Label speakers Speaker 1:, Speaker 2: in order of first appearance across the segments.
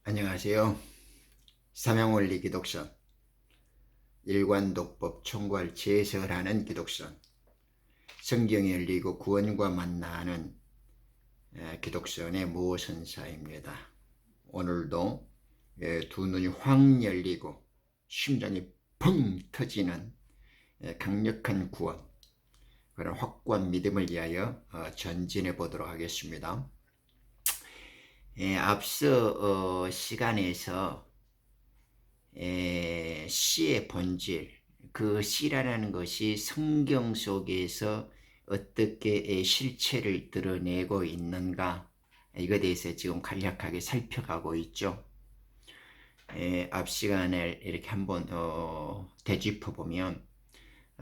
Speaker 1: 안녕하세요. 삼양원리 기독선, 일관독법 총괄 제설하는 기독선, 성경이 열리고 구원과 만나는 기독선의 모선사입니다. 오늘도 두 눈이 확 열리고 심장이 펑 터지는 강력한 구원, 그런 확고한 믿음을 위하여 전진해 보도록 하겠습니다. 앞서 시간에서 시의 본질, 그 시라는 것이 성경 속에서 어떻게 실체를 드러내고 있는가, 이거에 대해서 지금 간략하게 살펴가고 있죠. 앞 시간을 이렇게 한번 되짚어 보면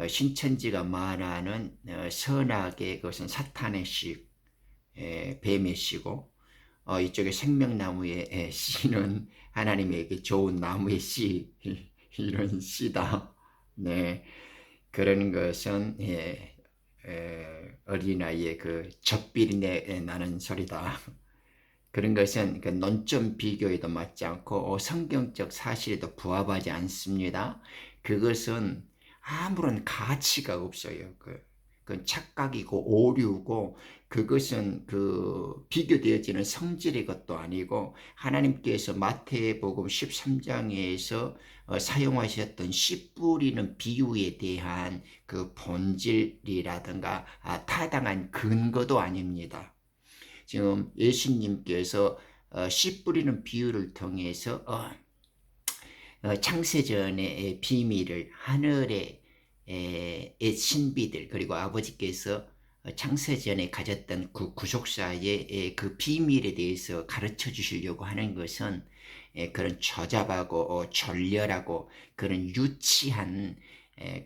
Speaker 1: 신천지가 말하는 선악의 그것은 사탄의 씨, 뱀의 씨고, 이쪽에 생명나무의 씨는 하나님에게 좋은 나무의 씨, 이런 씨다. 네, 그런 것은 어린아이의 그 젖비린내 나는 소리다. 그런 것은 그 논점 비교에도 맞지 않고 성경적 사실에도 부합하지 않습니다. 그것은 아무런 가치가 없어요. 그건 착각이고 오류고, 그것은 그 비교되어지는 성질의 것도 아니고, 하나님께서 마태복음 13장에서 사용하셨던 씨 뿌리는 비유에 대한 그 본질이라든가 타당한 근거도 아닙니다. 지금 예수님께서 씨 뿌리는 비유를 통해서 창세전의 비밀을, 하늘의 신비들, 그리고 아버지께서 창세전에 가졌던 그 구속사의 그 비밀에 대해서 가르쳐 주시려고 하는 것은 그런 저잡하고 졸렬하고 그런 유치한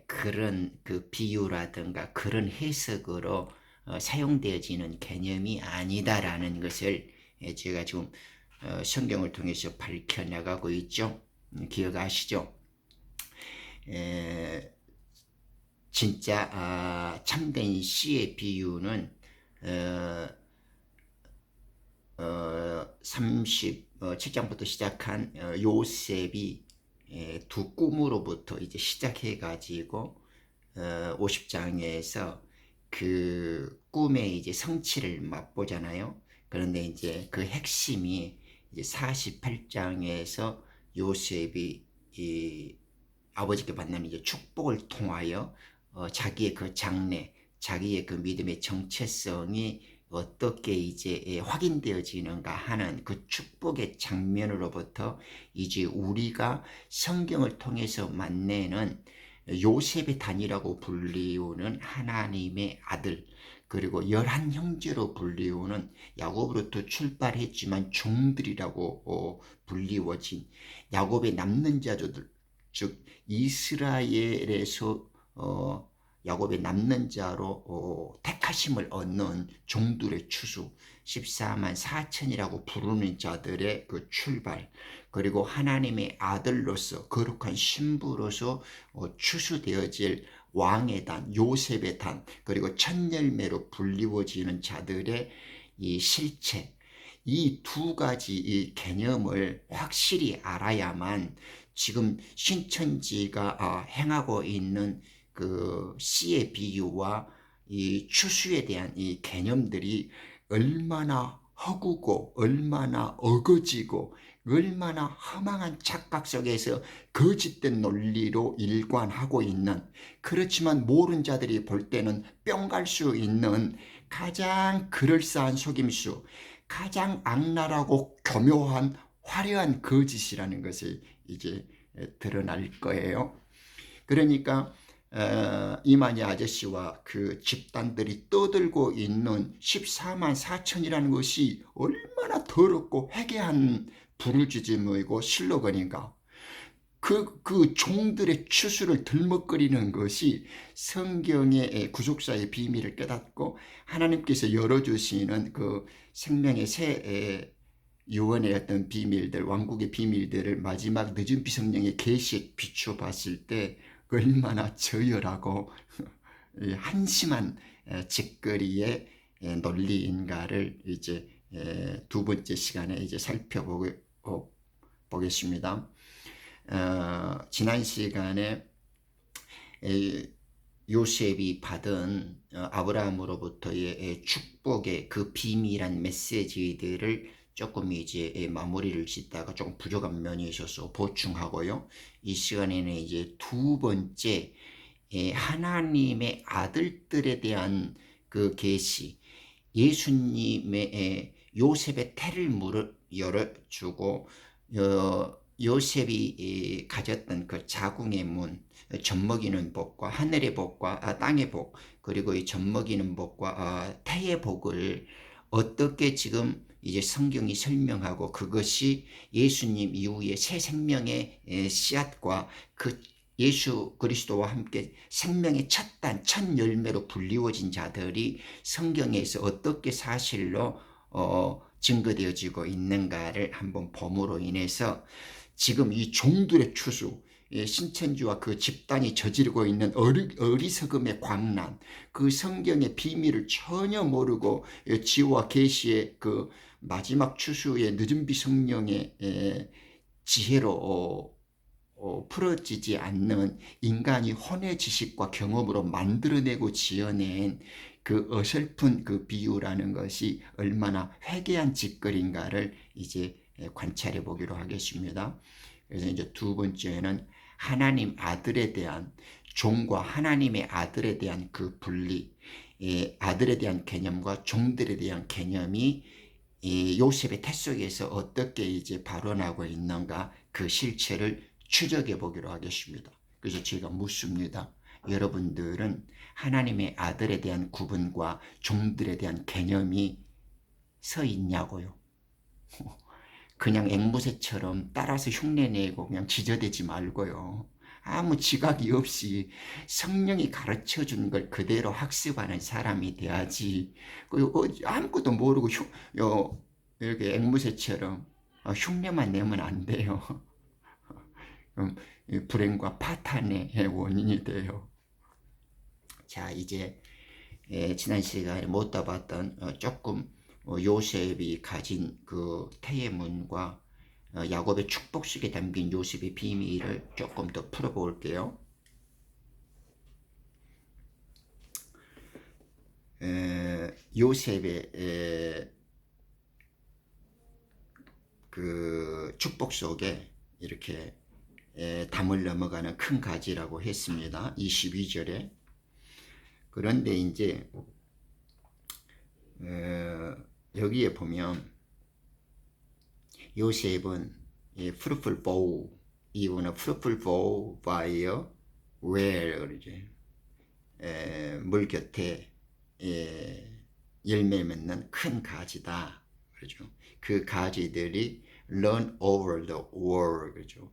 Speaker 1: 그런 그 비유라든가 그런 해석으로 사용되어지는 개념이 아니다라는 것을 제가 지금 성경을 통해서 밝혀나가고 있죠. 기억하시죠? 진짜 참된 시의 비유는 37장부터 시작한 요셉이 두 꿈으로부터 이제 시작해 가지고 50장에서 그 꿈의 이제 성취를 맛보잖아요. 그런데 이제 그 핵심이 이제 48장에서 요셉이 이 아버지께 받는 이제 축복을 통하여 자기의 그 장래, 자기의 그 믿음의 정체성이 어떻게 이제 확인되어지는가 하는 그 축복의 장면으로부터 이제 우리가 성경을 통해서 만나는 요셉의 단이라고 불리우는 하나님의 아들, 그리고 11형제로 불리우는 야곱으로부터 출발했지만 종들이라고 불리워진 야곱의 남는 자들, 즉 이스라엘에서 야곱의 남는 자로 택하심을 얻는 종들의 추수, 14만 4천이라고 부르는 자들의 그 출발, 그리고 하나님의 아들로서 거룩한 신부로서 추수되어질 왕의 단, 요셉의 단, 그리고 첫 열매로 불리워지는 자들의 이 실체, 이 두 가지 이 개념을 확실히 알아야만 지금 신천지가 행하고 있는 그 씨의 비유와 이 추수에 대한 이 개념들이 얼마나 허구고 얼마나 어거지고 얼마나 허망한 착각 속에서 거짓된 논리로 일관하고 있는, 그렇지만 모르는 자들이 볼 때는 뿅 갈 수 있는 가장 그럴싸한 속임수, 가장 악랄하고 교묘한 화려한 거짓이라는 것이 이제 드러날 거예요. 그러니까 이만희 아저씨와 그 집단들이 떠들고 있는 14만 4천이라는 것이 얼마나 더럽고 회개한 부르짖음이고 슬로건인가. 그 종들의 추수를 들먹거리는 것이 성경의 구속사의 비밀을 깨닫고 하나님께서 열어주시는 그 생명의 새 유언의 어떤 비밀들, 왕국의 비밀들을 마지막 늦은 비성령의 계시에 비춰봤을 때 얼마나 저열하고 한심한 짓거리의 논리인가를 이제 두 번째 시간에 이제 살펴보고 보겠습니다. 지난 시간에 요셉이 받은 아브라함으로부터의 축복의 그 비밀한 메시지들을 조금 이제 마무리를 짓다가 조금 부족한 면이 있어서 보충하고요. 이 시간에는 이제 두 번째 하나님의 아들들에 대한 그 계시, 예수님의 요셉의 태를 열어주고 요셉이 가졌던 그 자궁의 문, 젖먹이는 복과 하늘의 복과 땅의 복, 그리고 이 젖먹이는 복과 태의 복을 어떻게 지금 이제 성경이 설명하고 그것이 예수님 이후에 새 생명의 씨앗과 그 예수 그리스도와 함께 생명의 첫 단, 첫 열매로 불리워진 자들이 성경에서 어떻게 사실로 증거되어지고 있는가를 한번 봄으로 인해서 지금 이 종들의 추수, 신천지와 그 집단이 저지르고 있는 어리석음의 광란, 그 성경의 비밀을 전혀 모르고 지혜와 계시의 그 마지막 추수의 늦은 비 성령의 지혜로 풀어지지 않는 인간이 혼의 지식과 경험으로 만들어내고 지어낸 그 어설픈 그 비유라는 것이 얼마나 회개한 짓거리인가를 이제 관찰해 보기로 하겠습니다. 그래서 이제 두 번째는 하나님 아들에 대한 종과 하나님의 아들에 대한 그 분리, 아들에 대한 개념과 종들에 대한 개념이 요셉의 태 속에서 어떻게 이제 발원하고 있는가 그 실체를 추적해 보기로 하겠습니다. 그래서 제가 묻습니다. 여러분들은 하나님의 아들에 대한 구분과 종들에 대한 개념이 서 있냐고요. 그냥 앵무새처럼 따라서 흉내내고 그냥 지저대지 말고요. 아무 지각이 없이 성령이 가르쳐준 걸 그대로 학습하는 사람이 돼야지. 아무것도 모르고 이렇게 앵무새처럼 흉내만 내면 안 돼요. 불행과 파탄의 원인이 돼요. 자, 이제 지난 시간에 못 다봤던 조금 요셉이 가진 그 태의 문과 야곱의 축복식에 담긴 요셉의 비밀을 조금 더 풀어볼게요. 요셉의 그 축복 속에 이렇게 담을 넘어가는 큰 가지라고 했습니다. 22절에. 그런데 이제 여기에 보면 요셉은 fruitful bough, 이거는 fruitful bough by where 그러죠. 물 곁에 열매 맺는 큰 가지다 그러죠. 그 가지들이 run over the wall 그러죠.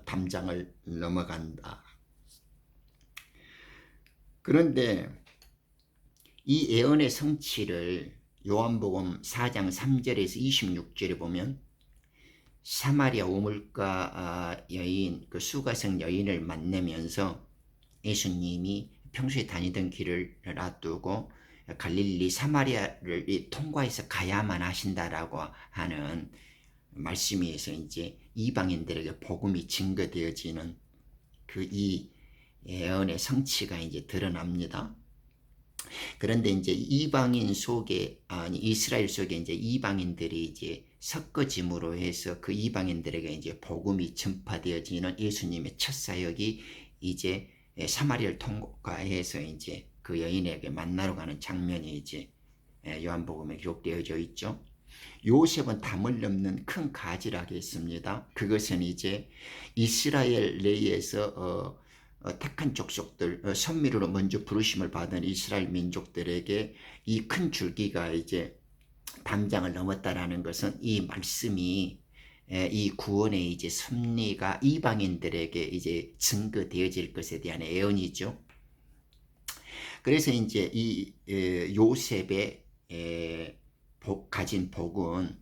Speaker 1: 담장을 넘어간다. 그런데 이 예언의 성취를 요한복음 4장 3절에서 26절에 보면 사마리아 우물가 여인, 그 수가성 여인을 만나면서 예수님이 평소에 다니던 길을 놔두고 갈릴리 사마리아를 통과해서 가야만 하신다라고 하는 말씀에서 이제 이방인들에게 복음이 증거되어지는 그 이 예언의 성취가 이제 드러납니다. 그런데 이제 이방인 속에 이스라엘 속에 이제 이방인들이 이제 섞어짐으로 해서 그 이방인들에게 이제 복음이 전파되어지는 예수님의 첫 사역이 이제 사마리아를 통과해서 이제 그 여인에게 만나러 가는 장면이 이제 요한복음에 기록되어져 있죠. 요셉은 담을 넘는 큰 가지라 했습니다. 그것은 이제 이스라엘 내에서 택한 족속들, 선미로 먼저 부르심을 받은 이스라엘 민족들에게 이 큰 줄기가 이제 담장을 넘었다라는 것은 이 말씀이 이 구원의 이제 섭리가 이방인들에게 이제 증거되어질 것에 대한 예언이죠. 그래서 이제 이 요셉의 가진 복은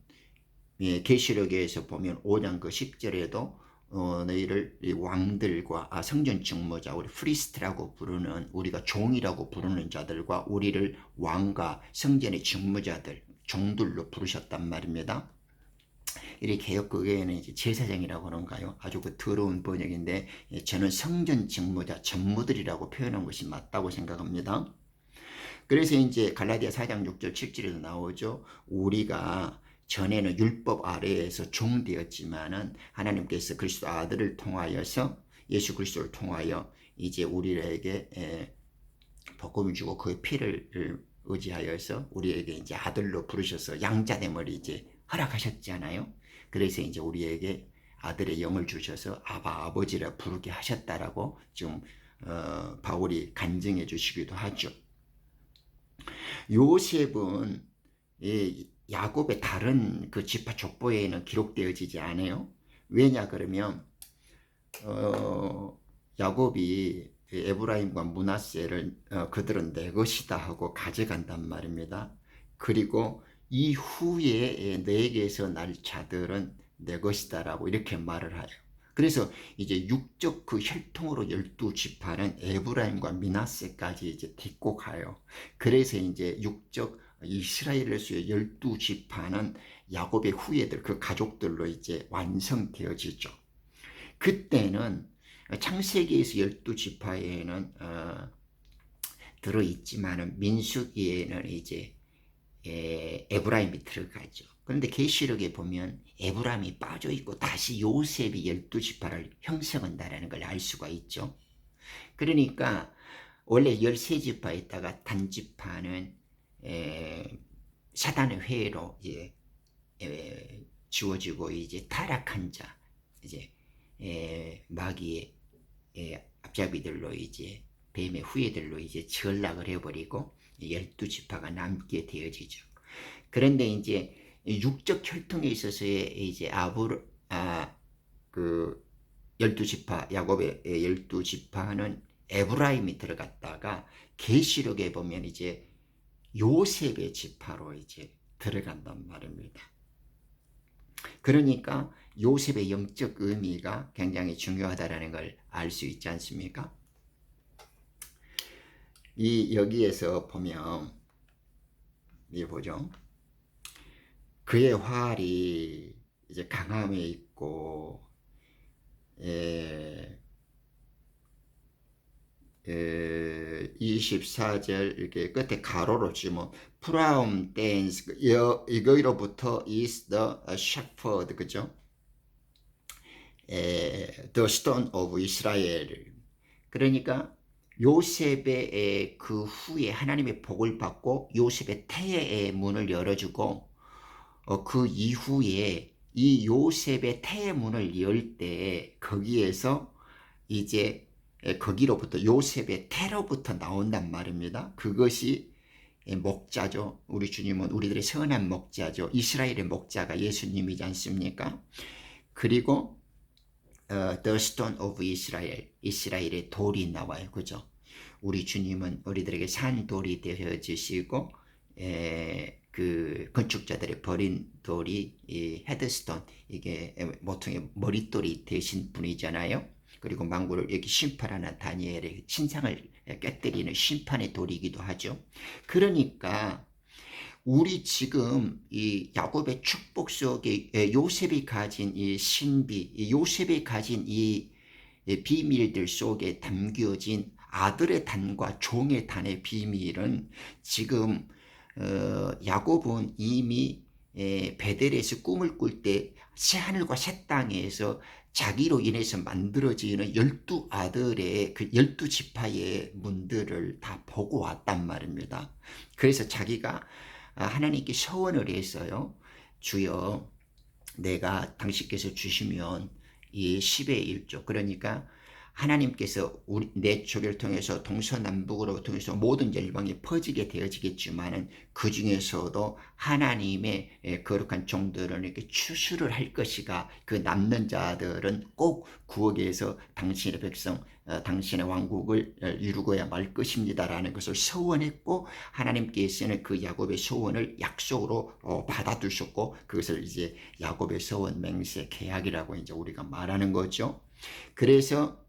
Speaker 1: 계시록에서 보면 5장 그 10절에도 너희를 왕들과 성전 직무자 우리 프리스트라고 부르는 우리가 종이라고 부르는 자들과 우리를 왕과 성전의 직무자들 종들로 부르셨단 말입니다. 이 개역국에는 이제 제사장이라고 하는가요? 아주 그 더러운 번역인데 저는 성전 직무자, 전무들이라고 표현한 것이 맞다고 생각합니다. 그래서 이제 갈라디아 4장 6절 7절에도 나오죠. 우리가 전에는 율법 아래에서 종되었지만은 하나님께서 그리스도 아들을 통하여서 예수 그리스도를 통하여 이제 우리에게 복음을 주고 그의 피를 의지하여서 우리에게 이제 아들로 부르셔서 양자됨을 이제 허락하셨잖아요. 그래서 이제 우리에게 아들의 영을 주셔서 아바 아버지라 부르게 하셨다라고 지금 바울이 간증해 주시기도 하죠. 요셉은 야곱의 다른 그 지파 족보에는 기록되어지지 않아요. 왜냐 그러면 야곱이 에브라임과 므낫세를 그들은 내 것이다 하고 가져간단 말입니다. 그리고 이후에 너에게서 날 자들은 내 것이다라고 이렇게 말을 하요. 그래서 이제 육적 그 혈통으로 12지파는 에브라임과 므낫세까지 이제 데리고 가요. 그래서 이제 육적 이스라엘에서의 12지파는 야곱의 후예들, 그 가족들로 이제 완성되어지죠. 그때는 창세기에서 12지파에는 들어있지만은 민수기에는 이제 에브라임이 들어가죠. 그런데 계시록에 보면 에브라임이 빠져있고 다시 요셉이 12지파를 형성한다는 걸 알 수가 있죠. 그러니까 원래 13지파에다가 단지파는 사단의 회로 이제 지워지고 이제 타락한 자, 이제 마귀의 앞잡이들로 이제 뱀의 후예들로 이제 전락을 해버리고 12지파가 남게 되어지죠. 그런데 이제 육적 혈통에 있어서의 이제 그 12지파, 야곱의 12지파는 에브라임이 들어갔다가 계시록에 보면 이제 요셉의 지파로 이제 들어간단 말입니다. 그러니까 요셉의 영적 의미가 굉장히 중요하다는 걸 알 수 있지 않습니까? 여기에서 보면 보죠. 그의 활이 이제 강함에 있고 24절 이렇게 끝에 가로로 치면 from thence 이거로부터 is the shepherd, 그죠? the stone of Israel. 그러니까 요셉의 그 후에 하나님의 복을 받고 요셉의 태의 문을 열어주고 그 이후에 이 요셉의 태의 문을 열 때 거기에서 이제 거기로부터 요셉의 태로부터 나온단 말입니다. 그것이 목자죠. 우리 주님은 우리들의 선한 목자죠. 이스라엘의 목자가 예수님이지 않습니까? 그리고 The Stone of Israel, 이스라엘의 돌이 나와요. 그죠? 우리 주님은 우리들에게 산 돌이 되어 주시고 그 건축자들의 버린 돌이 이 헤드스톤, 이게 보통의 머릿돌이 되신 분이잖아요. 그리고 만국을 여기 심판하는 다니엘의 신상을 깨뜨리는 심판의 돌이기도 하죠. 그러니까 우리 지금 이 야곱의 축복 속에 요셉이 가진 이 신비, 요셉이 가진 이 비밀들 속에 담겨진 아들의 단과 종의 단의 비밀은 지금 야곱은 이미 베델에서 꿈을 꿀 때 새하늘과 새 땅에서 자기로 인해서 만들어지는 12아들의 그 12지파의 문들을 다 보고 왔단 말입니다. 그래서 자기가 하나님께 서원을 했어요. 주여, 내가 당신께서 주시면 이 10의 1조, 그러니까 하나님께서 내 족을 통해서 동서남북으로 통해서 모든 열방에 퍼지게 되어지겠지만은 그 중에서도 하나님의 거룩한 종들은 이렇게 추수를 할 것이가 그 남는 자들은 꼭 구역에서 당신의 백성, 당신의 왕국을 이루고야 말 것입니다라는 것을 서원했고, 하나님께서는 그 야곱의 서원을 약속으로 받아두셨고, 그것을 이제 야곱의 서원 맹세 계약이라고 이제 우리가 말하는 거죠. 그래서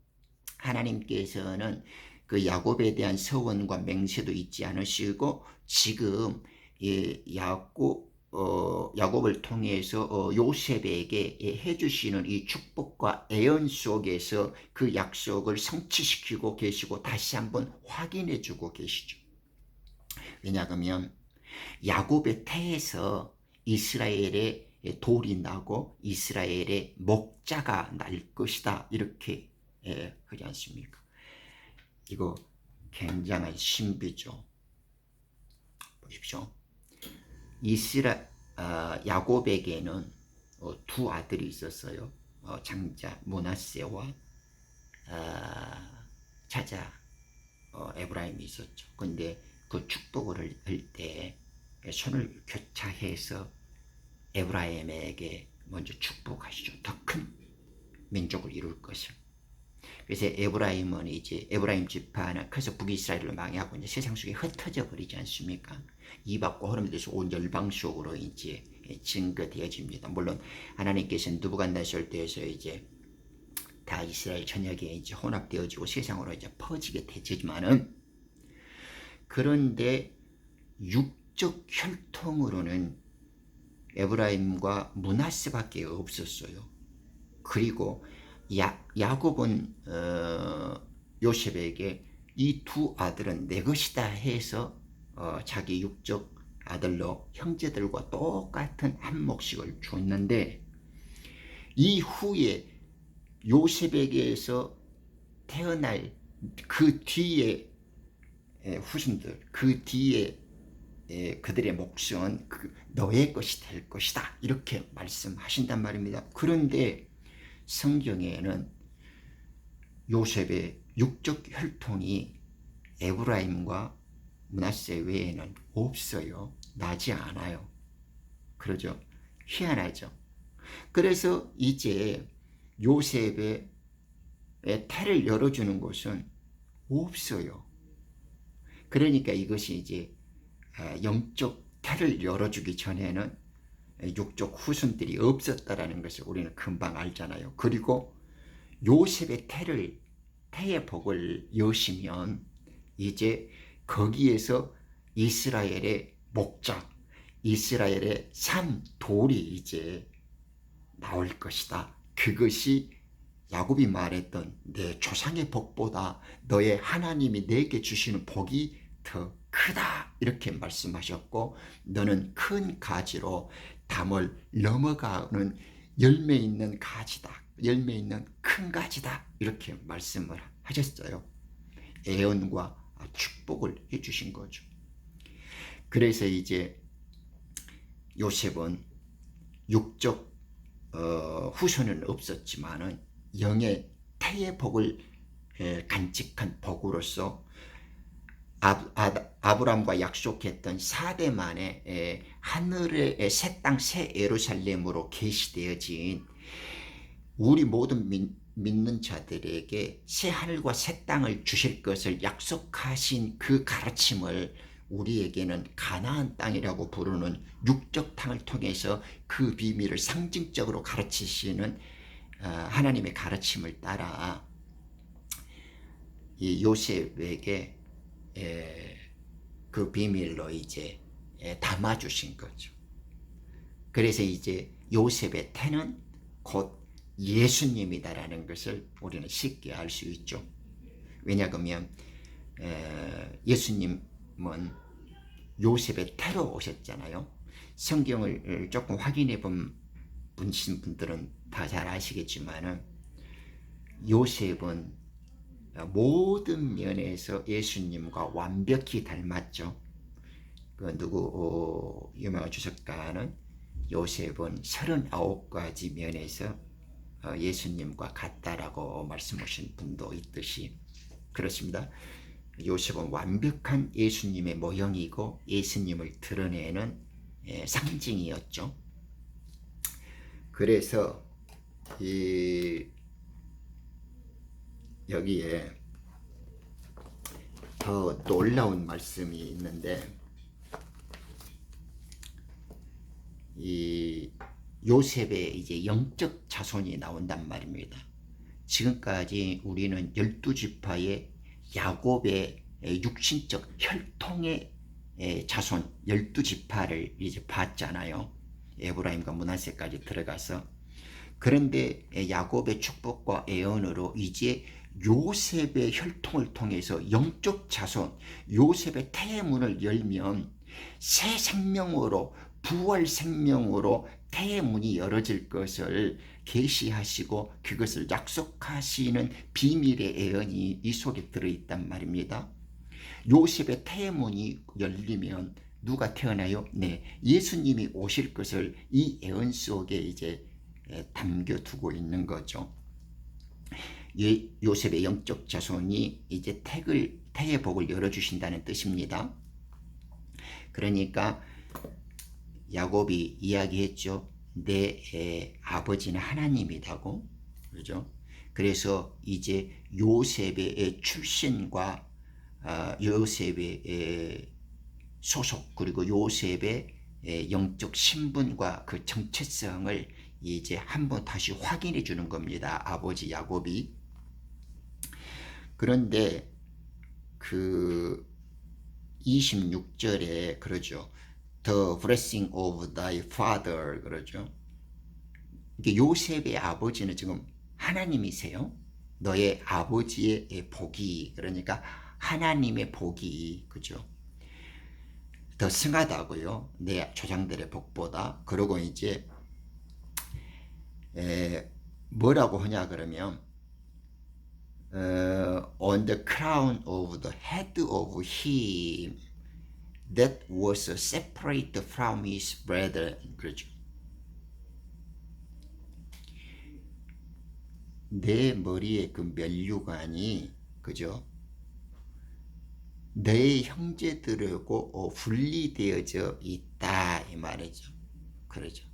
Speaker 1: 하나님께서는 그 야곱에 대한 서원과 맹세도 잊지 않으시고 지금 야곱 야곱을 통해서 요셉에게 해주시는 이 축복과 애언 속에서 그 약속을 성취시키고 계시고 다시 한번 확인해 주고 계시죠. 왜냐하면 야곱의 태에서 이스라엘의 돌이 나고 이스라엘의 목자가 날 것이다, 이렇게 하지 않습니까? 이거 굉장한 신비죠. 보십시오. 야곱에게는 두 아들이 있었어요. 장자 므낫세와 자자 에브라임이 있었죠. 근데 그 축복을 할 때 손을 교차해서 에브라임에게 먼저 축복하시죠. 더 큰 민족을 이룰 것을. 그래서 에브라임은 이제 에브라임 지파는 그래서 북이스라엘을 망하고 이제 세상 속에 흩어져 버리지 않습니까? 이박과 호름에서 온 열방 속으로 이제 증거되어집니다. 물론 하나님께서는 느부갓네살 때에서 이제 다 이스라엘 전역에 이제 혼합되어지고 세상으로 이제 퍼지게 되지만은, 그런데 육적 혈통으로는 에브라임과 므낫세밖에 없었어요. 그리고 야곱은 요셉에게 이 두 아들은 내 것이다 해서 자기 육적 아들로 형제들과 똑같은 한 몫씩을 줬는데, 이후에 요셉에게서 태어날 그 뒤에 후손들, 그 뒤에 그들의 몫은 너의 것이 될 것이다, 이렇게 말씀하신단 말입니다. 그런데 성경에는 요셉의 육적 혈통이 에브라임과 므낫세 외에는 없어요. 나지 않아요. 그러죠? 희한하죠? 그래서 이제 요셉의 태를 열어주는 곳은 없어요. 그러니까 이것이 이제 영적 태를 열어주기 전에는 육적 후손들이 없었다라는 것을 우리는 금방 알잖아요. 그리고 요셉의 태의 복을 여시면 이제 거기에서 이스라엘의 목자, 이스라엘의 산 돌이 이제 나올 것이다. 그것이 야곱이 말했던 내 조상의 복보다 너의 하나님이 내게 주시는 복이 더 크다, 이렇게 말씀하셨고, 너는 큰 가지로 담을 넘어가는 열매 있는 가지다, 열매 있는 큰 가지다, 이렇게 말씀을 하셨어요. 애언과 축복을 해주신 거죠. 그래서 이제 요셉은 육적 후손은 없었지만은 영의 태의 복을 간직한 복으로서 아브람과 약속했던 4대 만에 하늘의 새 땅 새 예루살렘으로 계시되어진 우리 모든 믿는 자들에게 새 하늘과 새 땅을 주실 것을 약속하신 그 가르침을 우리에게는 가나안 땅이라고 부르는 육적 땅을 통해서 그 비밀을 상징적으로 가르치시는 하나님의 가르침을 따라 이 요셉에게 그 비밀로 이제 담아주신 거죠. 그래서 이제 요셉의 태는 곧 예수님이다라는 것을 우리는 쉽게 알 수 있죠. 왜냐하면 예수님은 요셉의 태로 오셨잖아요. 성경을 조금 확인해 본 분들은 다 잘 아시겠지만은 요셉은 모든 면에서 예수님과 완벽히 닮았죠. 누구 유명한 주석가는 요셉은 39가지 면에서 예수님과 같다라고 말씀하신 분도 있듯이 그렇습니다. 요셉은 완벽한 예수님의 모형이고 예수님을 드러내는 상징이었죠. 그래서 여기에 더 놀라운 말씀이 있는데, 이 요셉의 이제 영적 자손이 나온단 말입니다. 지금까지 우리는 12지파의 야곱의 육신적 혈통의 자손 12지파를 이제 봤잖아요. 에브라임과 므낫세까지 들어가서. 그런데 야곱의 축복과 애언으로 이제 요셉의 혈통을 통해서 영적 자손, 요셉의 태의 문을 열면 새 생명으로, 부활 생명으로 태의 문이 열어질 것을 계시하시고 그것을 약속하시는 비밀의 애언이 이 속에 들어있단 말입니다. 요셉의 태의 문이 열리면 누가 태어나요? 네, 예수님이 오실 것을 이 애언 속에 이제 담겨두고 있는 거죠. 요셉의 영적 자손이 이제 태의 복을 열어주신다는 뜻입니다. 그러니까 야곱이 이야기했죠. 내 아버지는 하나님이라고. 그죠? 그래서 이제 요셉의 출신과 요셉의 소속, 그리고 요셉의 영적 신분과 그 정체성을 이제 한번 다시 확인해 주는 겁니다. 아버지 야곱이. 그런데 그 26절에 그러죠. The blessing of thy father 그러죠. 이게 요셉의 아버지는 지금 하나님이세요. 너의 아버지의 복이, 그러니까 하나님의 복이, 그죠? 더 승하다고요. 내 조상들의 복보다. 그리고 이제 뭐라고 하냐 그러면 on the crown of the head of him that was separate from his brethren. 그렇죠. 내 머리에 그 면류관이, 그죠? 내 형제들하고 분리되어져 있다 이 말이죠. 그러죠.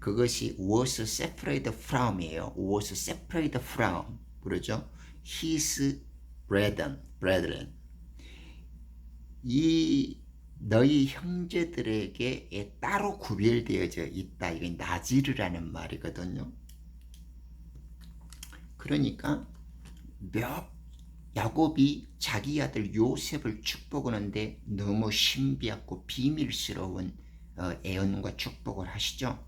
Speaker 1: 그것이 was separated from이에요. was separated from, 그러죠? his brethren. 이 너희 형제들에게 따로 구별되어져 있다. 이게 나지르라는 말이거든요. 그러니까 야곱이 자기 아들 요셉을 축복하는데 너무 신비하고 비밀스러운 애언과 축복을 하시죠.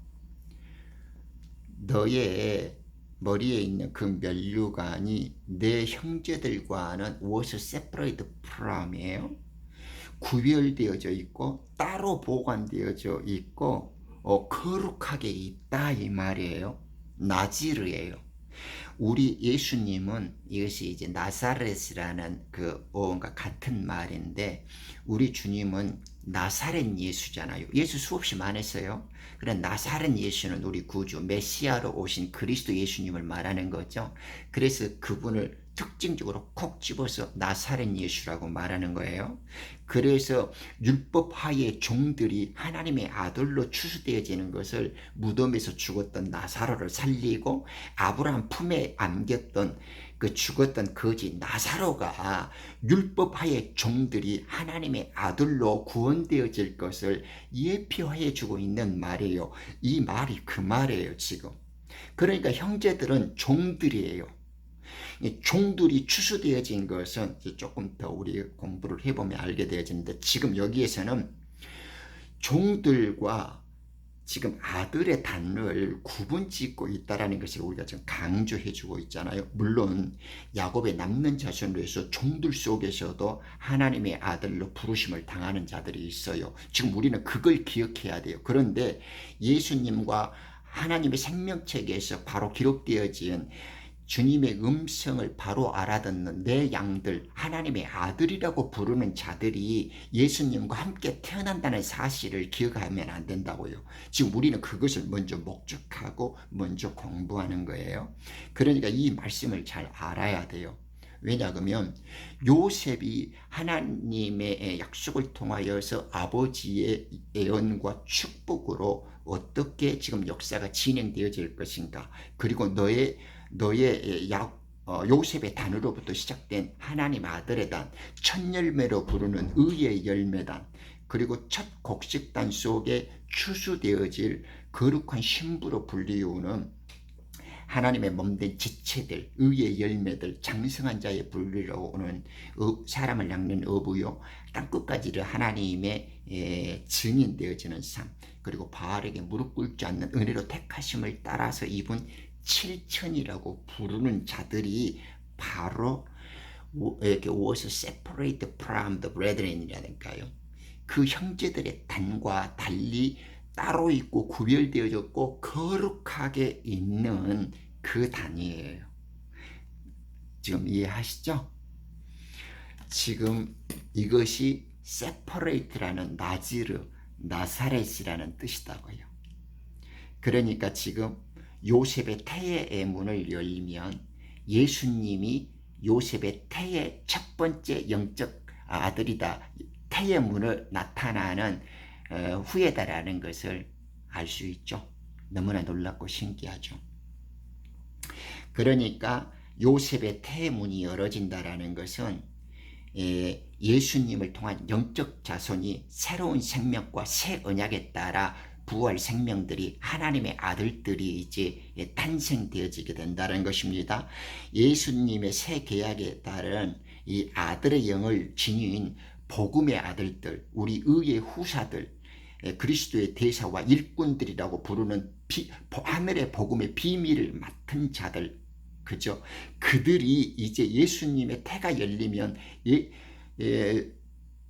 Speaker 1: 너의 머리에 있는 그 면류관이 내 형제들과는 was separated from이에요. 구별되어져 있고 따로 보관되어져 있고 거룩하게 있다 이 말이에요. 나지르예요. 우리 예수님은 이것이 이제 나사렛이라는 그 어원과 같은 말인데 우리 주님은 나사렛 예수잖아요. 예수 수없이 많았어요. 그런 나사렛 예수는 우리 구주 메시아로 오신 그리스도 예수님을 말하는 거죠. 그래서 그분을 특징적으로 콕 집어서 나사렛 예수라고 말하는 거예요. 그래서 율법하의 종들이 하나님의 아들로 추수되어지는 것을 무덤에서 죽었던 나사로를 살리고 아브라함 품에 안겼던 그 죽었던 거지 나사로가 율법하의 종들이 하나님의 아들로 구원되어질 것을 예표해 주고 있는 말이에요. 이 말이 그 말이에요 지금. 그러니까 형제들은 종들이에요. 종들이 추수되어진 것은 조금 더 우리 공부를 해보면 알게 되어지는데 지금 여기에서는 종들과 지금 아들의 단을 구분 짓고 있다는 것을 우리가 지금 강조해 주고 있잖아요. 물론 야곱의 남는 자손으로 해서 종들 속에서도 하나님의 아들로 부르심을 당하는 자들이 있어요. 지금 우리는 그걸 기억해야 돼요. 그런데 예수님과 하나님의 생명책에서 바로 기록되어진 주님의 음성을 바로 알아듣는 내 양들, 하나님의 아들이라고 부르는 자들이 예수님과 함께 태어난다는 사실을 기억하면 안 된다고요. 지금 우리는 그것을 먼저 목적하고 먼저 공부하는 거예요. 그러니까 이 말씀을 잘 알아야 돼요. 왜냐하면 요셉이 하나님의 약속을 통하여서 아버지의 예언과 축복으로 어떻게 지금 역사가 진행되어질 것인가, 그리고 너의 요셉의 단으로부터 시작된 하나님 아들의 단, 첫 열매로 부르는 의의 열매단, 그리고 첫 곡식단 속에 추수되어질 거룩한 신부로 불리우는 하나님의 몸된 지체들, 의의 열매들, 장성한 자의 분리로 오는 사람을 낚는 어부요, 땅끝까지를 하나님의 증인되어지는 삶, 그리고 바알에게 무릎 꿇지 않는 은혜로 택하심을 따라서 입은 7천이라고 부르는 자들이 바로 이렇게 was separated from the brethren이라니까요. 그 형제들의 단과 달리 따로 있고 구별되어졌고 거룩하게 있는 그 단이에요. 지금 이해하시죠? 지금 이것이 separate라는 나지르, 나사렛이라는 뜻이다고요. 그러니까 지금 요셉의 태의 문을 열면 예수님이 요셉의 태의 첫 번째 영적 아들이다, 태의 문을 나타나는 후예다라는 것을 알 수 있죠. 너무나 놀랍고 신기하죠. 그러니까 요셉의 태의 문이 열어진다라는 것은 예수님을 통한 영적 자손이 새로운 생명과 새 언약에 따라 부활 생명들이 하나님의 아들들이 이제 탄생되어지게 된다는 것입니다. 예수님의 새 계약에 따른 이 아들의 영을 지닌 복음의 아들들, 우리 의의 후사들, 그리스도의 대사와 일꾼들이라고 부르는 하늘의 복음의 비밀을 맡은 자들, 그죠? 그들이 이제 예수님의 태가 열리면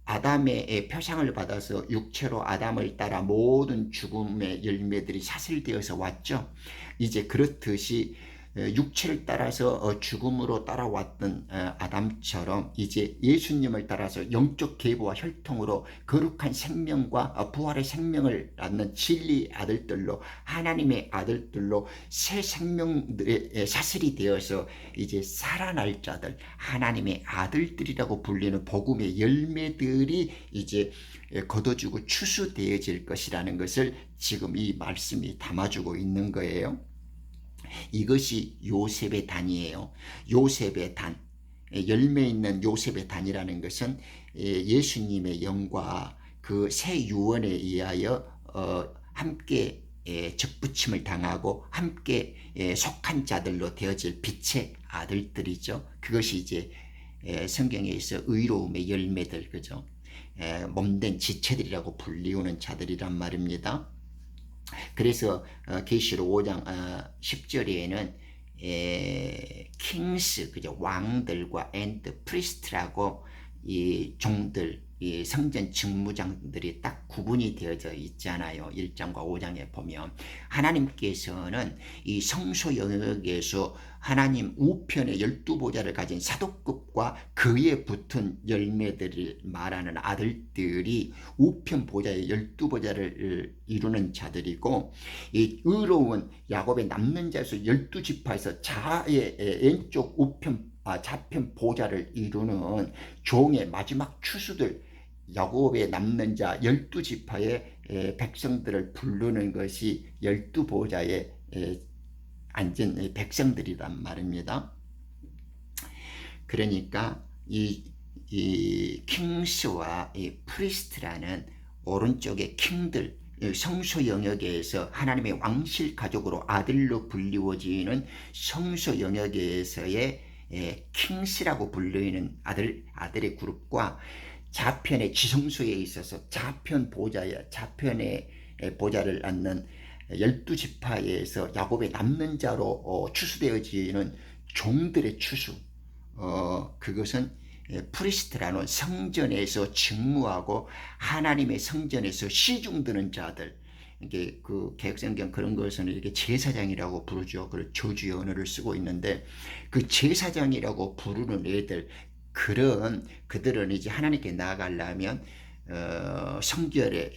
Speaker 1: 아담의 표상을 받아서 육체로 아담을 따라 모든 죽음의 열매들이 사슬되어서 왔죠. 이제 그렇듯이 육체를 따라서 죽음으로 따라왔던 아담처럼 이제 예수님을 따라서 영적 계보와 혈통으로 거룩한 생명과 부활의 생명을 낳는 진리의 아들들로, 하나님의 아들들로 새 생명들의 사슬이 되어서 이제 살아날 자들, 하나님의 아들들이라고 불리는 복음의 열매들이 이제 거둬지고 추수되어질 것이라는 것을 지금 이 말씀이 담아주고 있는 거예요. 이것이 요셉의 단이에요. 요셉의 단, 열매 있는 요셉의 단이라는 것은 예수님의 영과 그 새 유언에 의하여 함께 접붙임을 당하고 함께 속한 자들로 되어질 빛의 아들들이죠. 그것이 이제 성경에 있어 의로움의 열매들, 그죠? 몸된 지체들이라고 불리우는 자들이란 말입니다. 그래서 계시록 5장 10절에는 킹스, 그죠? 왕들과 and priest라고 이 종들, 이 성전 직무장들이 딱 구분이 되어져 있잖아요. 1장과 5장에 보면 하나님께서는 이 성소 영역에서 하나님 우편의 12보좌를 가진 사도급과 그에 붙은 열매들을 말하는 아들들이 우편 보좌의 12보좌를 이루는 자들이고, 이 의로운 야곱의 남는 자에서 12지파에서 자의 왼쪽 우편 좌편 보좌를 이루는 종의 마지막 추수들, 야곱의 남는 자 12지파의 백성들을 부르는 것이 12보좌에 앉은 백성들이란 말입니다. 그러니까 이 킹스와 이 프리스트라는 오른쪽의 킹들, 성소 영역에서 하나님의 왕실 가족으로 아들로 불리워지는 성소 영역에서의 킹스라고 불리는 아들의 그룹과 좌편의 지성소에 있어서 좌편의 보좌를 앉는 12지파에서 야곱의 남는 자로 추수되어지는 종들의 추수, 그것은 프리스트라는 성전에서 직무하고 하나님의 성전에서 시중드는 자들, 이게 그 개혁성경 그런 것은 이렇게 제사장이라고 부르죠. 그 저주의 언어를 쓰고 있는데 그 제사장이라고 부르는 애들, 그들은 이제 하나님께 나아가려면 성결에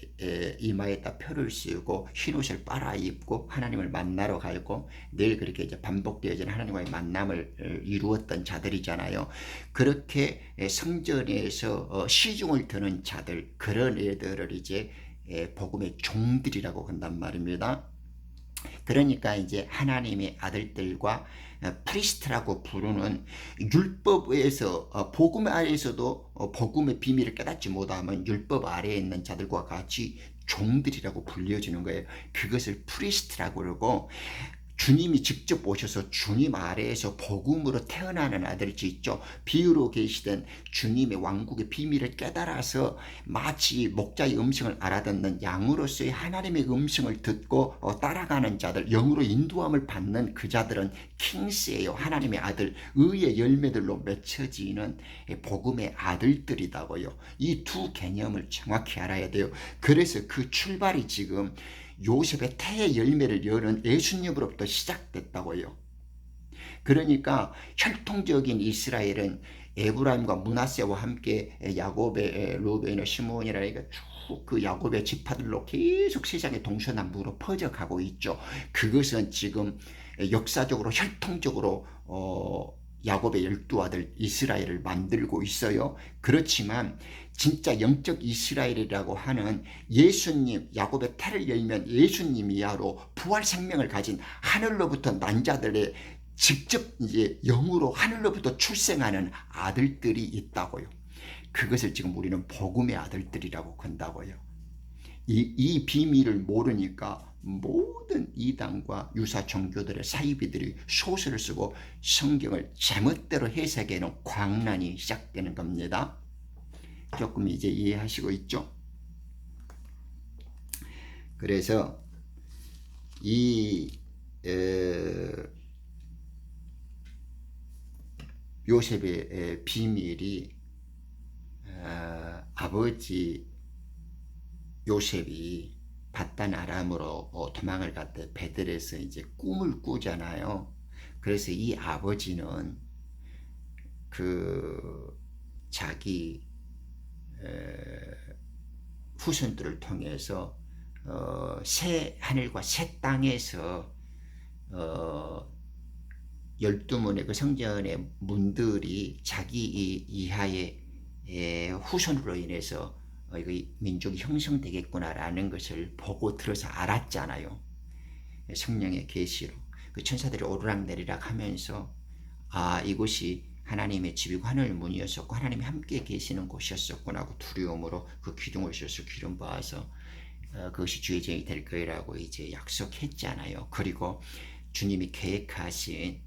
Speaker 1: 이마에다 표를 씌우고 흰옷을 빨아입고 하나님을 만나러 가고 늘 그렇게 이제 반복되어지는 하나님과의 만남을 이루었던 자들이잖아요. 그렇게 성전에서 시중을 드는 자들, 그런 애들을 이제 복음의 종들이라고 한단 말입니다. 그러니까 이제 하나님의 아들들과 프리스트라고 부르는 율법에서 복음 아래에서도 복음의 비밀을 깨닫지 못하면 율법 아래에 있는 자들과 같이 종들이라고 불려지는 거예요. 그것을 프리스트라고 그러고, 주님이 직접 오셔서 주님 아래에서 복음으로 태어나는 아들이 있죠. 비유로 계시던 주님의 왕국의 비밀을 깨달아서 마치 목자의 음성을 알아듣는 양으로서의 하나님의 음성을 듣고 따라가는 자들, 영으로 인도함을 받는 그 자들은 킹스예요. 하나님의 아들, 의의 열매들로 맺혀지는 복음의 아들들이다고요. 이 두 개념을 정확히 알아야 돼요. 그래서 그 출발이 지금 요셉의 태의 열매를 여는 예수님으로부터 시작됐다고요. 그러니까 혈통적인 이스라엘은 에브라임과 므낫세와 함께 야곱의 루벤의 시므온이라니까 쭉 그 야곱의 지파들로 계속 세상의 동서남북으로 퍼져가고 있죠. 그것은 지금 역사적으로 혈통적으로 야곱의 12아들 이스라엘을 만들고 있어요. 그렇지만 진짜 영적 이스라엘이라고 하는 예수님, 야곱의 태를 열면 예수님이야로 부활 생명을 가진 하늘로부터 난 자들의 직접 이제 영으로 하늘로부터 출생하는 아들들이 있다고요. 그것을 지금 우리는 복음의 아들들이라고 건다고요. 이 비밀을 모르니까 모든 이단과 유사 종교들의 사이비들이 소설을 쓰고 성경을 제멋대로 해석하는 광란이 시작되는 겁니다. 조금 이제 이해하시고 있죠? 그래서 이 요셉의 비밀이 아버지 요셉이 바단 아람으로 도망을 갔대 베들에서 이제 꿈을 꾸잖아요. 그래서 이 아버지는 그 자기 후손들을 통해서 새 하늘과 새 땅에서 12문의 그 성전의 문들이 자기 이하의 후손으로 인해서 민족이 형성되겠구나라는 것을 보고 들어서 알았잖아요. 성령의 계시로 그 천사들이 오르락내리락 하면서 이곳이 하나님의 집이고 하늘 문이었었고 하나님이 함께 계시는 곳이었었구나 하고 두려움으로 그 기둥을 씌워서 기름 부어서 그것이 주의 전이 될 거라고 이제 약속했잖아요. 그리고 주님이 계획하신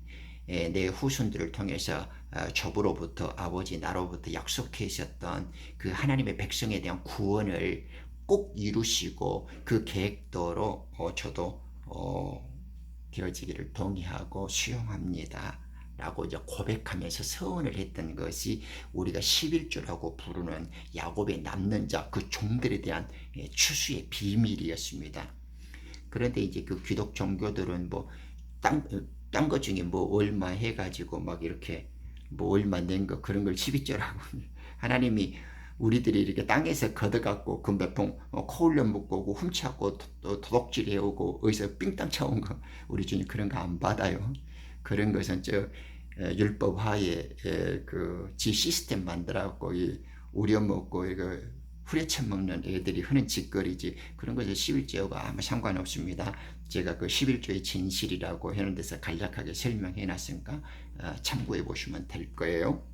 Speaker 1: 내 후손들을 통해서 저부로부터 아버지 나로부터 약속하셨던 그 하나님의 백성에 대한 구원을 꼭 이루시고 그 계획대로 저도 되어지기를 동의하고 수용합니다 라고 이제 고백하면서 서원을 했던 것이 우리가 11조라고 부르는 야곱의 남는 자 그 종들에 대한 추수의 비밀이었습니다. 그런데 이제 그 기독 종교들은 뭐 딴 것 중에 뭐 얼마 해가지고 막 이렇게 뭐 얼마 낸 거 그런 걸 12조라고 하나님이 우리들이 이렇게 땅에서 걷어갖고 그 몇 통 코올려 먹고 오고 훔쳐갖고 도둑질 해오고 어디서 삥땅 차온 거 우리 주님 그런 거 안 받아요. 그런 것은 율법 하에 그 지 시스템 만들어갖고 우려먹고 이거 후레쳐 먹는 애들이 하는 짓거리지 그런 것에 11조가 아무 상관없습니다. 제가 그 11조의 진실이라고 하는 데서 간략하게 설명해 놨으니까 참고해 보시면 될 거예요.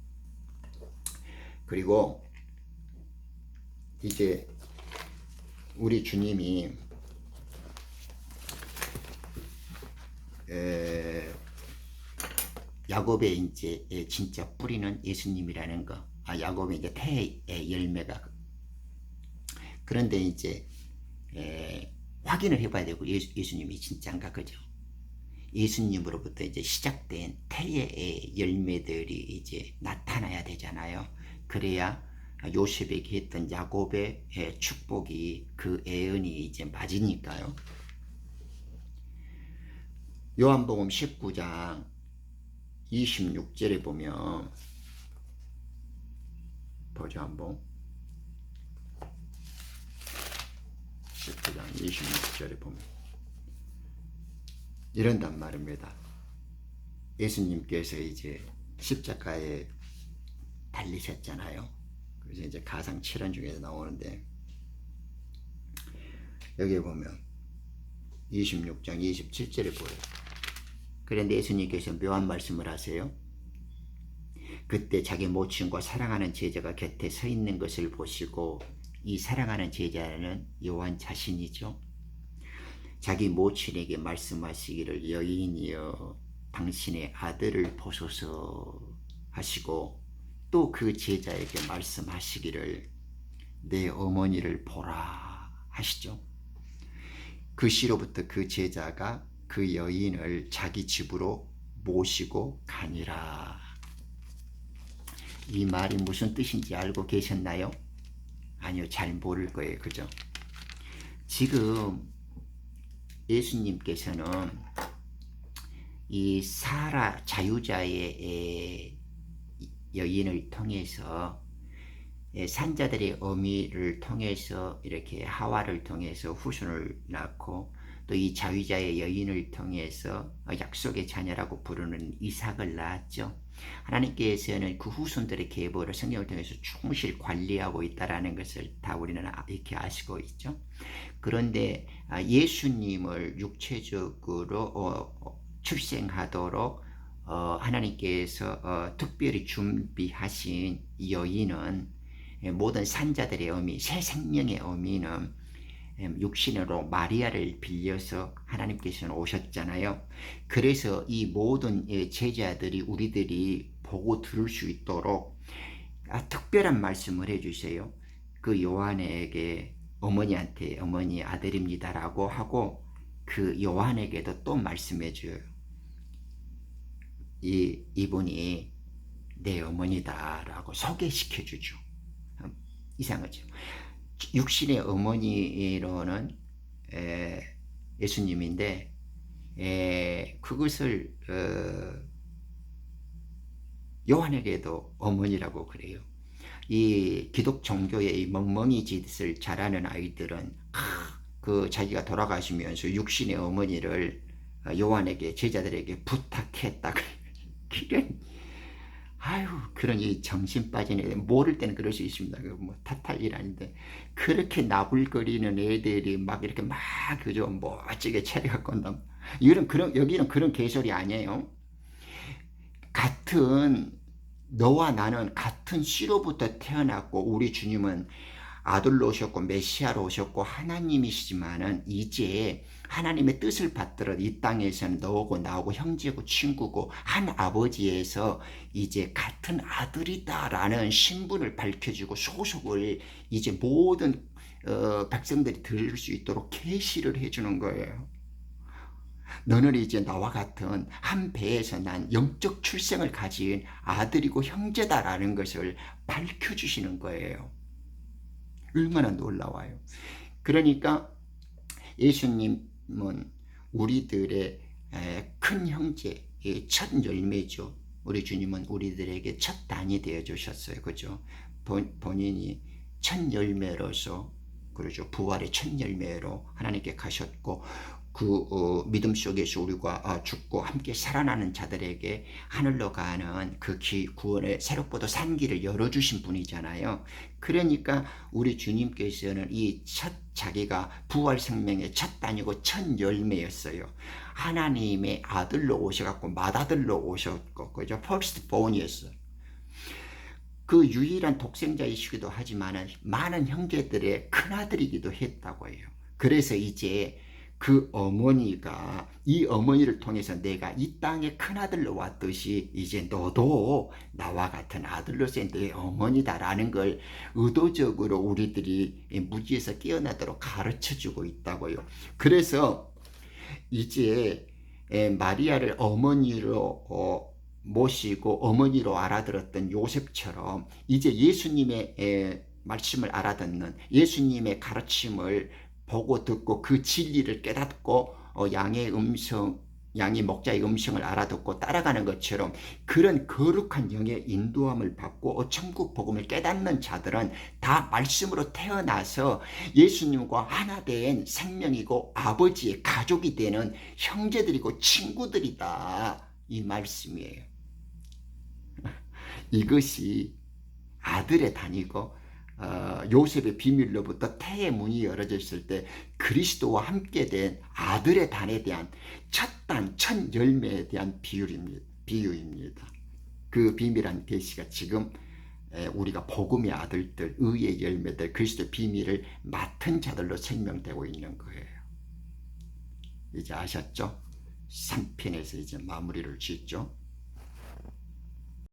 Speaker 1: 그리고 이제 우리 주님이 야곱의 이제 진짜 뿌리는 예수님이라는 거. 야곱의 이제 태의 열매가. 그런데 이제 확인을 해봐야 되고 예수님이 진짜인가 그죠? 예수님으로부터 이제 시작된 태의 열매들이 이제 나타나야 되잖아요. 그래야 요셉에게 했던 야곱의 축복이 그 예언이 이제 맞으니까요. 요한복음 19장 26절에 보면 보죠 한번. 19장 26절에 보면 이런단 말입니다. 예수님께서 이제 십자가에 달리셨잖아요. 그래서 이제 가상 7원 중에서 나오는데 여기 보면 26장 27절에 보여요. 그런데 예수님께서 묘한 말씀을 하세요. 그때 자기 모친과 사랑하는 제자가 곁에 서 있는 것을 보시고 이 사랑하는 제자는 요한 자신이죠. 자기 모친에게 말씀하시기를 여인이여 당신의 아들을 보소서 하시고 또 그 제자에게 말씀하시기를 내 어머니를 보라 하시죠. 그 시로부터 그 제자가 그 여인을 자기 집으로 모시고 가니라. 이 말이 무슨 뜻인지 알고 계셨나요? 아니요, 잘 모를 거예요. 그죠? 지금 예수님께서는 이 사라 자유자의 여인을 통해서 산자들의 어미를 통해서 이렇게 하와를 통해서 후손을 낳고 또 이 자유자의 여인을 통해서 약속의 자녀라고 부르는 이삭을 낳았죠. 하나님께서는 그 후손들의 계보를 성경을 통해서 충실히 관리하고 있다는 것을 다 우리는 이렇게 아시고 있죠. 그런데 예수님을 육체적으로 출생하도록 하나님께서 특별히 준비하신 여인은 모든 산자들의 어미, 새 생명의 어미는 육신으로 마리아를 빌려서 하나님께서는 오셨잖아요. 그래서 이 모든 제자들이 우리들이 보고 들을 수 있도록 특별한 말씀을 해주세요. 그 요한에게 어머니한테 어머니 아들입니다라고 하고 그 요한에게도 또 말씀해줘요. 이분이 내 어머니다라고 소개시켜주죠. 이상하죠. 육신의 어머니로는 예수님인데 그것을 요한에게도 어머니라고 그래요. 이 기독 종교의 이 멍멍이 짓을 잘하는 아이들은 그 자기가 돌아가시면서 육신의 어머니를 요한에게 제자들에게 부탁했다. 그런 이 정신 빠진 애들, 모를 때는 그럴 수 있습니다. 뭐 탓할 일 아닌데, 그렇게 나불거리는 애들이 막 이렇게 막, 그저 멋지게 차려갖고 온다. 여기는 그런 개소리 아니에요. 너와 나는 같은 씨로부터 태어났고, 우리 주님은 아들로 오셨고, 메시아로 오셨고, 하나님이시지만은, 이제 하나님의 뜻을 받들어 이 땅에서는 너하고 나하고 형제고 친구고 한 아버지에서 이제 같은 아들이다라는 신분을 밝혀주고 소속을 이제 모든 백성들이 들을 수 있도록 계시를 해주는 거예요. 너는 이제 나와 같은 한 배에서 난 영적 출생을 가진 아들이고 형제다라는 것을 밝혀주시는 거예요. 얼마나 놀라워요. 그러니까 예수님은 우리들의 큰 형제, 첫 열매죠. 우리 주님은 우리들에게 첫 단이 되어 주셨어요. 그죠? 본인이 첫 열매로서, 그러죠. 부활의 첫 열매로 하나님께 가셨고, 믿음 속에서 우리가 죽고 함께 살아나는 자들에게 하늘로 가는 그 구원의 새롭고도 산 길을 열어주신 분이잖아요. 그러니까 우리 주님께서는 자기가 부활 생명의 첫 단이고 첫 열매였어요. 하나님의 아들로 오셔갖고 맏아들로 오셨고, 그죠? 퍼스트 본이었어요. 그 유일한 독생자이시기도 하지만 많은 형제들의 큰아들이기도 했다고 해요. 그래서 이제 그 어머니가 이 어머니를 통해서 내가 이 땅에 큰아들로 왔듯이 이제 너도 나와 같은 아들로서의 내 어머니다라는 걸 의도적으로 우리들이 무지에서 깨어나도록 가르쳐주고 있다고요. 그래서 이제 마리아를 어머니로 모시고 어머니로 알아들었던 요셉처럼 이제 예수님의 말씀을 알아듣는, 예수님의 가르침을 보고 듣고 그 진리를 깨닫고 양이 목자의 음성을 알아듣고 따라가는 것처럼 그런 거룩한 영의 인도함을 받고 천국 복음을 깨닫는 자들은 다 말씀으로 태어나서 예수님과 하나 된 생명이고 아버지의 가족이 되는 형제들이고 친구들이다, 이 말씀이에요. 이것이 아들의 단이고 요셉의 비밀로부터 태의 문이 열어졌을 때 그리스도와 함께 된 아들의 단에 대한 첫 열매에 대한 비유입니다. 그 비밀한 계시가 지금 우리가 복음의 아들들, 의의 열매들, 그리스도의 비밀을 맡은 자들로 생명되고 있는 거예요. 이제 아셨죠? 3편에서 이제 마무리를 짓죠.